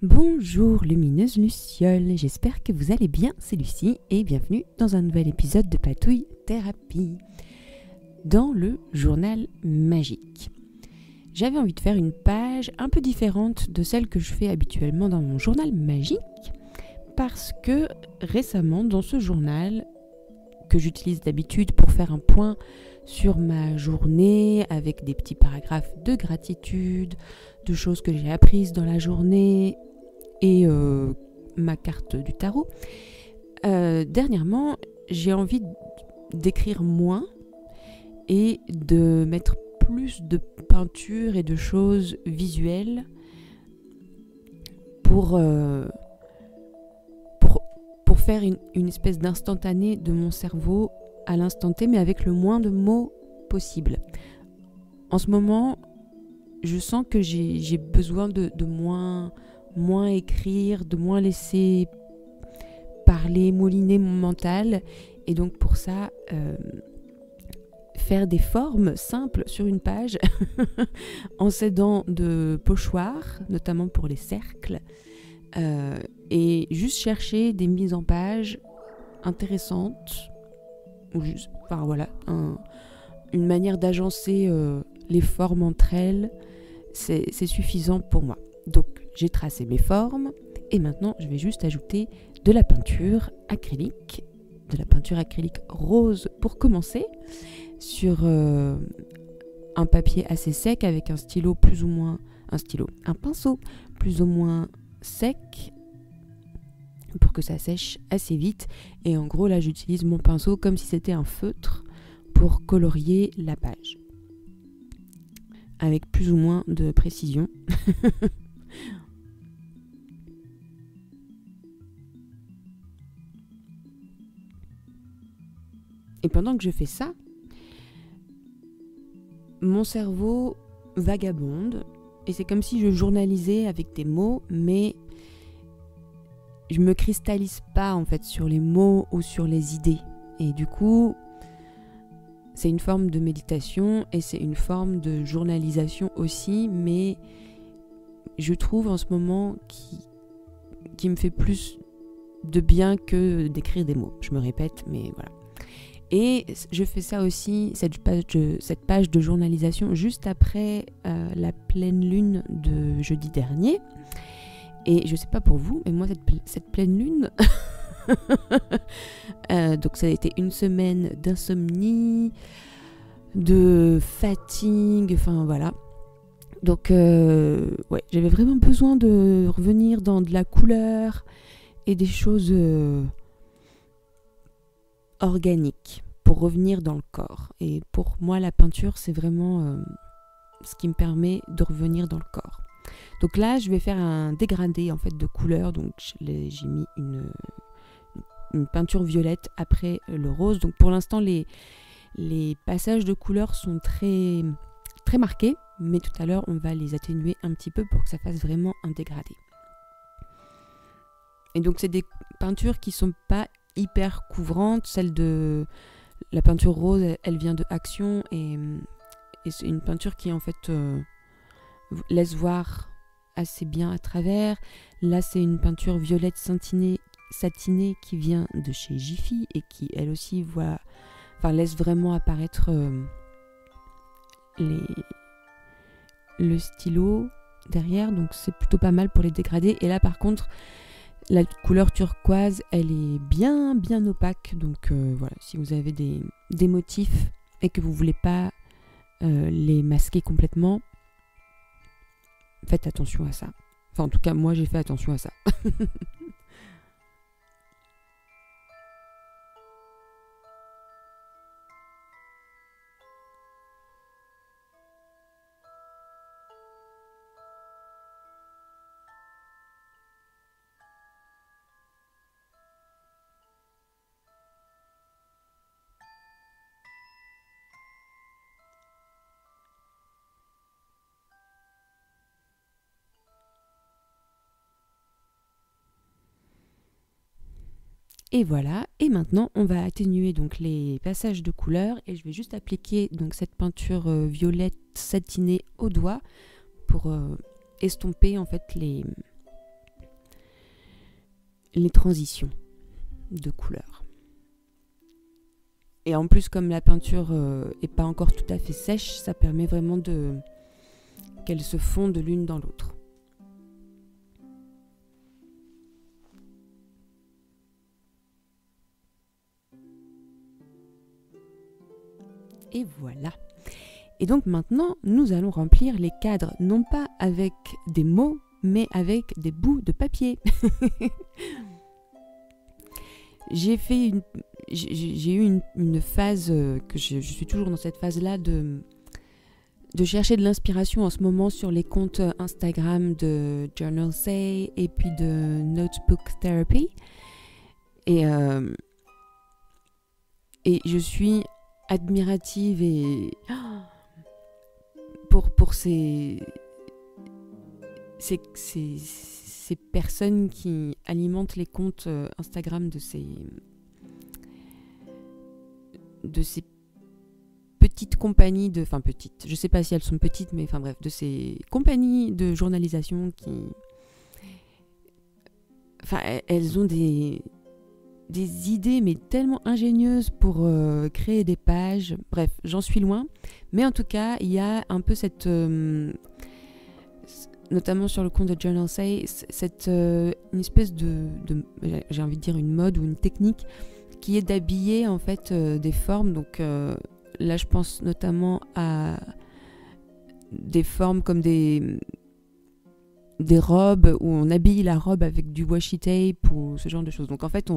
Bonjour lumineuse Luciole, j'espère que vous allez bien, c'est Lucie et bienvenue dans un nouvel épisode de Patouille Thérapie dans le journal magique. J'avais envie de faire une page un peu différente de celle que je fais habituellement dans mon journal magique parce que récemment dans ce journal que j'utilise d'habitude pour faire un point sur ma journée avec des petits paragraphes de gratitude, de choses que j'ai apprises dans la journée et ma carte du tarot. Dernièrement, j'ai envie d'écrire moins et de mettre plus de peinture et de choses visuelles pour faire une espèce d'instantané de mon cerveau à l'instant T, mais avec le moins de mots possible. En ce moment, je sens que j'ai besoin de moins écrire, de moins laisser parler, mouliner mon mental. Et donc pour ça, faire des formes simples sur une page en s'aidant de pochoirs, notamment pour les cercles, et juste chercher des mises en page intéressantes, ou juste, enfin voilà, une manière d'agencer les formes entre elles, c'est suffisant pour moi. Donc j'ai tracé mes formes et maintenant je vais juste ajouter de la peinture acrylique rose pour commencer, sur un papier assez sec avec un pinceau plus ou moins sec pour que ça sèche assez vite. Et en gros là j'utilise mon pinceau comme si c'était un feutre pour colorier la page avec plus ou moins de précision. Et pendant que je fais ça, mon cerveau vagabonde et c'est comme si je journalisais avec des mots, mais je me cristallise pas en fait sur les mots ou sur les idées. Et du coup, c'est une forme de méditation et c'est une forme de journalisation aussi, mais je trouve en ce moment qui me fait plus de bien que d'écrire des mots. Je me répète, mais voilà. Et je fais ça aussi, cette page de journalisation, juste après la pleine lune de jeudi dernier. Et je sais pas pour vous, mais moi, cette pleine lune, donc ça a été une semaine d'insomnie, de fatigue, enfin voilà. Donc ouais, j'avais vraiment besoin de revenir dans de la couleur et des choses organique pour revenir dans le corps. Et pour moi, la peinture, c'est vraiment ce qui me permet de revenir dans le corps. Donc là, je vais faire un dégradé en fait de couleurs. Donc j'ai mis une peinture violette après le rose. Donc pour l'instant, les passages de couleurs sont très, très marqués. Mais tout à l'heure, on va les atténuer un petit peu pour que ça fasse vraiment un dégradé. Et donc c'est des peintures qui sont pas hyper couvrantes. Celle de la peinture rose, elle vient de Action et c'est une peinture qui en fait laisse voir assez bien à travers. Là c'est une peinture violette satinée qui vient de chez Jiffy et qui elle aussi laisse vraiment apparaître le stylo derrière, donc c'est plutôt pas mal pour les dégrader. Et là par contre la couleur turquoise, elle est bien opaque, donc voilà, si vous avez des motifs et que vous voulez pas les masquer complètement, faites attention à ça. Enfin en tout cas moi j'ai fait attention à ça. Et voilà, et maintenant on va atténuer donc les passages de couleurs et je vais juste appliquer donc cette peinture violette satinée au doigt pour estomper en fait les transitions de couleurs. Et en plus, comme la peinture est pas encore tout à fait sèche, ça permet vraiment qu'elles se fondent l'une dans l'autre. Et voilà. Et donc maintenant, nous allons remplir les cadres, non pas avec des mots, mais avec des bouts de papier. J'ai eu une phase, que je suis toujours dans cette phase-là, de chercher de l'inspiration en ce moment sur les comptes Instagram de Journal Say et puis de Notebook Therapy. Et je suis admirative et pour ces personnes qui alimentent les comptes Instagram de ces petites compagnies petites, je sais pas si elles sont petites, mais de ces compagnies de journalisation qui, elles ont des idées mais tellement ingénieuses pour créer des pages. Bref, j'en suis loin, mais en tout cas il y a un peu cette notamment sur le compte de Journal Say, une espèce de j'ai envie de dire une mode ou une technique qui est d'habiller en fait des formes. Donc là je pense notamment à des formes comme des robes où on habille la robe avec du washi tape ou ce genre de choses. Donc en fait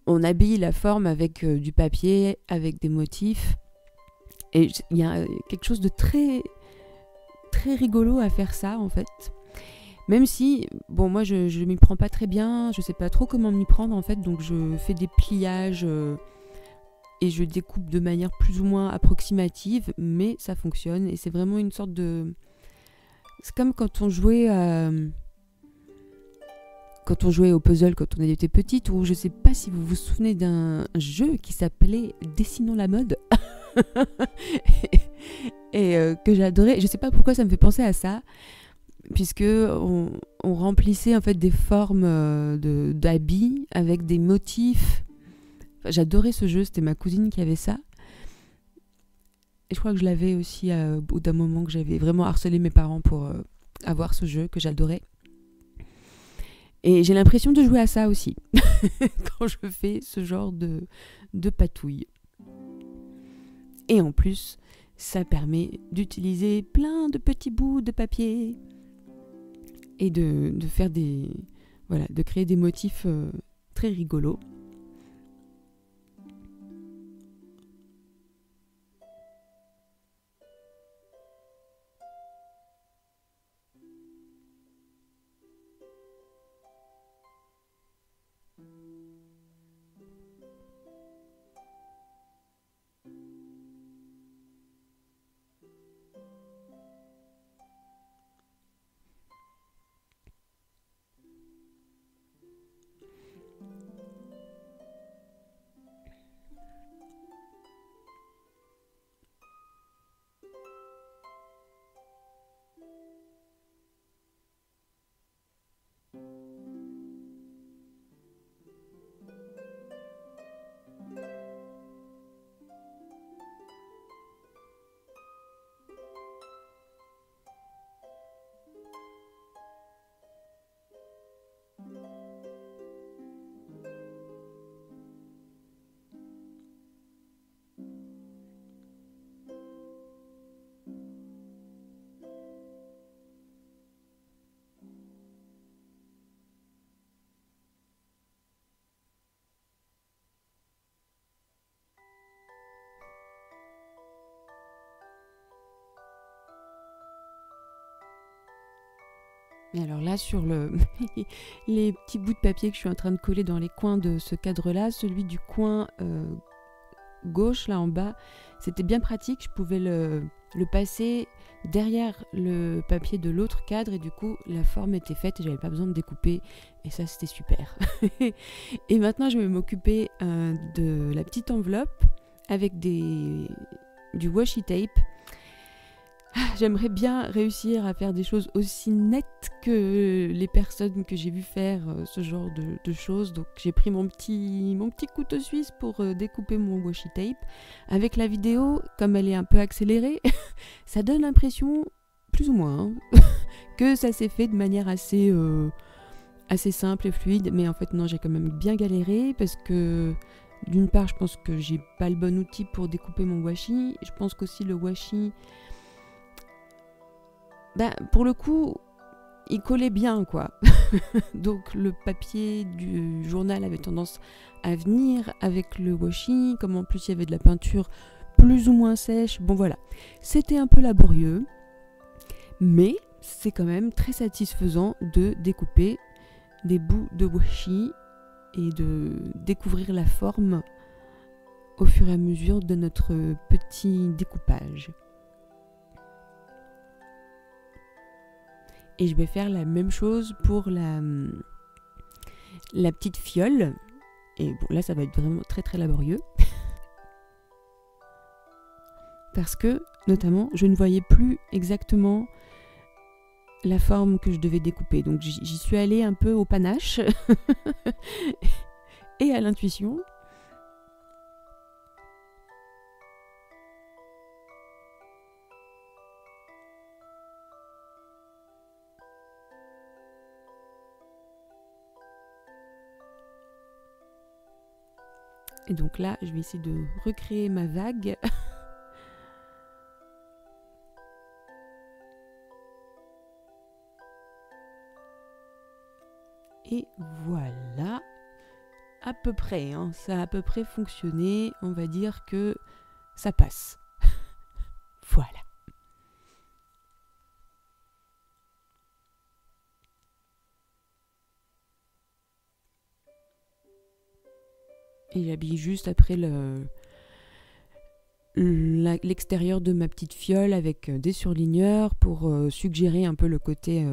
on habille la forme avec du papier, avec des motifs, et il y a quelque chose de très très rigolo à faire ça en fait. Même si, bon, moi je m'y prends pas très bien, je sais pas trop comment m'y prendre en fait, donc je fais des pliages et je découpe de manière plus ou moins approximative, mais ça fonctionne et c'est vraiment une sorte de... C'est comme quand on jouait au puzzle quand on était petite, ou je sais pas si vous vous souvenez d'un jeu qui s'appelait Dessinons la mode et que j'adorais. Je sais pas pourquoi ça me fait penser à ça, puisque on remplissait en fait des formes d'habits avec des motifs. J'adorais ce jeu, c'était ma cousine qui avait ça. Et je crois que je l'avais aussi au bout d'un moment, que j'avais vraiment harcelé mes parents pour avoir ce jeu que j'adorais. Et j'ai l'impression de jouer à ça aussi quand je fais ce genre de patouille. Et en plus, ça permet d'utiliser plein de petits bouts de papier et de faire de créer des motifs très rigolos. Et alors là, sur les petits bouts de papier que je suis en train de coller dans les coins de ce cadre-là, celui du coin gauche, là en bas, c'était bien pratique. Je pouvais le passer derrière le papier de l'autre cadre et du coup, la forme était faite et j'avais pas besoin de découper. Et ça, c'était super. Et maintenant, je vais m'occuper de la petite enveloppe avec du washi tape. J'aimerais bien réussir à faire des choses aussi nettes que les personnes que j'ai vues faire ce genre de choses. Donc j'ai pris mon petit couteau suisse pour découper mon washi tape. Avec la vidéo, comme elle est un peu accélérée, ça donne l'impression, plus ou moins, hein, que ça s'est fait de manière assez simple et fluide. Mais en fait non, j'ai quand même bien galéré parce que d'une part, je pense que j'ai pas le bon outil pour découper mon washi. Je pense qu'aussi le washi... pour le coup, il collait bien, quoi. Donc le papier du journal avait tendance à venir avec le washi, comme en plus il y avait de la peinture plus ou moins sèche. Bon voilà, c'était un peu laborieux, mais c'est quand même très satisfaisant de découper des bouts de washi et de découvrir la forme au fur et à mesure de notre petit découpage. Et je vais faire la même chose pour la petite fiole. Et bon, là, ça va être vraiment très très laborieux. Parce que, notamment, je ne voyais plus exactement la forme que je devais découper. Donc j'y suis allée un peu au panache et à l'intuition. Et donc là, je vais essayer de recréer ma vague. Et voilà, à peu près, hein, ça a à peu près fonctionné. On va dire que ça passe. Voilà. Et j'habille juste après l'extérieur de ma petite fiole avec des surligneurs pour suggérer un peu le côté,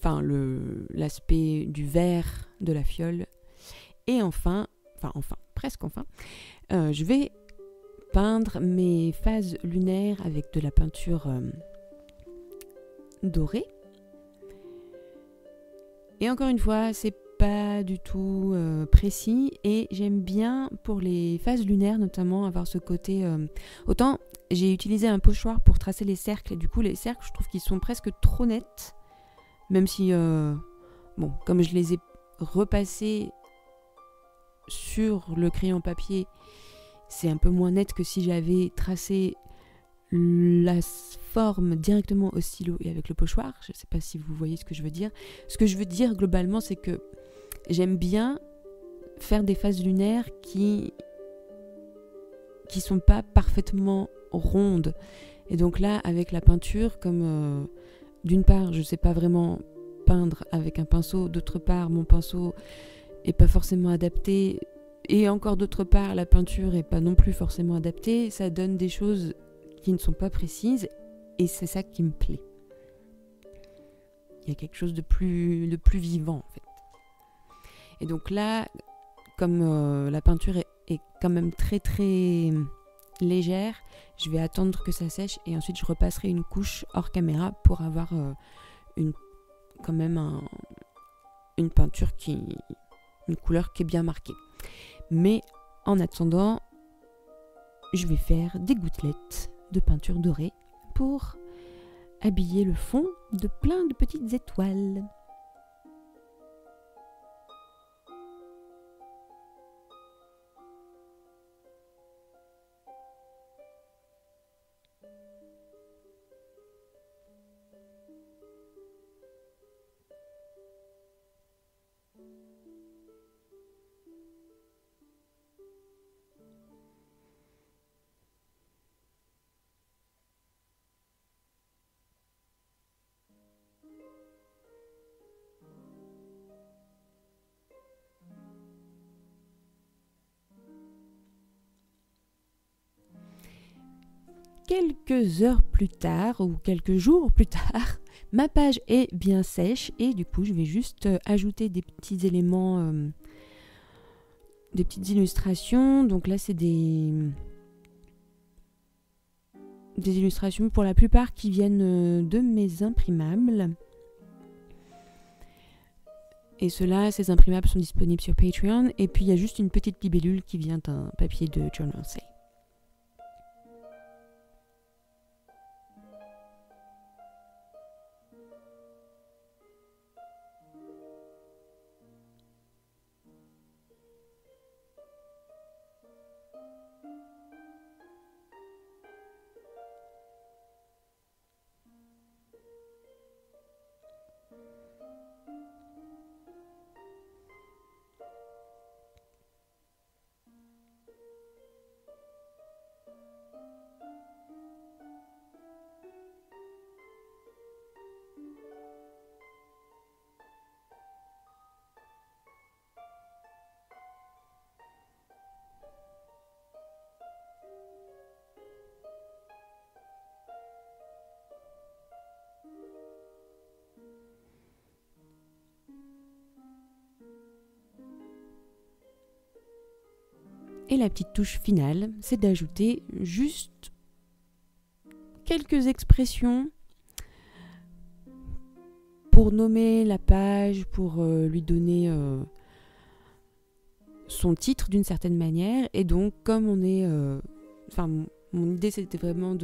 l'aspect du vert de la fiole. Et presque enfin, je vais peindre mes phases lunaires avec de la peinture dorée. Et encore une fois, c'est pas du tout précis, et j'aime bien pour les phases lunaires notamment avoir ce côté autant j'ai utilisé un pochoir pour tracer les cercles, et du coup les cercles je trouve qu'ils sont presque trop nets, même si comme je les ai repassés sur le crayon papier, c'est un peu moins net que si j'avais tracé la forme directement au stylo et avec le pochoir. Je ne sais pas si vous voyez ce que je veux dire. Ce que je veux dire globalement, c'est que j'aime bien faire des phases lunaires qui sont pas parfaitement rondes. Et donc là, avec la peinture, comme d'une part, je sais pas vraiment peindre avec un pinceau, d'autre part, mon pinceau est pas forcément adapté, et encore d'autre part, la peinture est pas non plus forcément adaptée, ça donne des choses qui ne sont pas précises, et c'est ça qui me plaît. Il y a quelque chose de plus vivant en fait. Et donc là, comme la peinture est quand même très très légère, je vais attendre que ça sèche et ensuite je repasserai une couche hors caméra pour avoir une peinture une couleur qui est bien marquée. Mais en attendant, je vais faire des gouttelettes de peinture dorée pour habiller le fond de plein de petites étoiles. Quelques heures plus tard, ou quelques jours plus tard, ma page est bien sèche et du coup je vais juste ajouter des petits éléments, des petites illustrations. Donc là c'est des des illustrations pour la plupart qui viennent de mes imprimables. Et ces imprimables sont disponibles sur Patreon. Et puis il y a juste une petite libellule qui vient d'un papier de Journal Say. Et la petite touche finale, c'est d'ajouter juste quelques expressions pour nommer la page, pour lui donner son titre d'une certaine manière. Et donc, comme on est... mon idée, c'était vraiment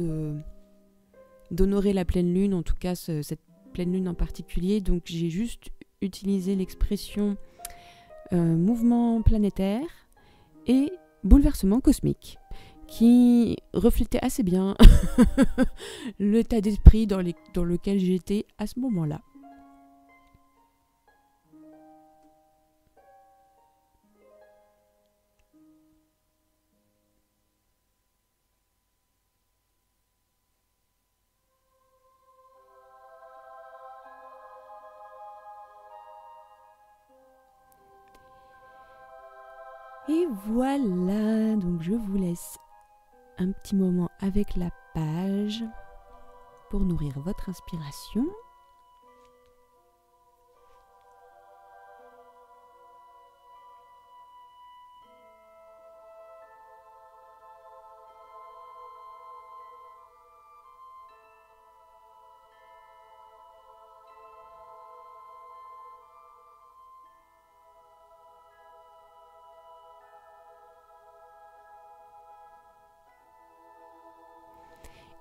d'honorer la pleine lune, en tout cas cette pleine lune en particulier. Donc, j'ai juste utilisé l'expression mouvement planétaire et bouleversement cosmique, qui reflétait assez bien l'état d'esprit dans lequel j'étais à ce moment-là. Et voilà, donc je vous laisse un petit moment avec la page pour nourrir votre inspiration.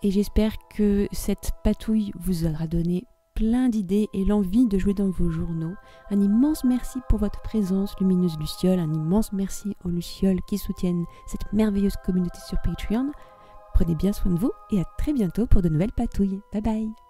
Et j'espère que cette patouille vous aura donné plein d'idées et l'envie de jouer dans vos journaux. Un immense merci pour votre présence, lumineuse Lucioles. Un immense merci aux Lucioles qui soutiennent cette merveilleuse communauté sur Patreon. Prenez bien soin de vous et à très bientôt pour de nouvelles patouilles. Bye bye!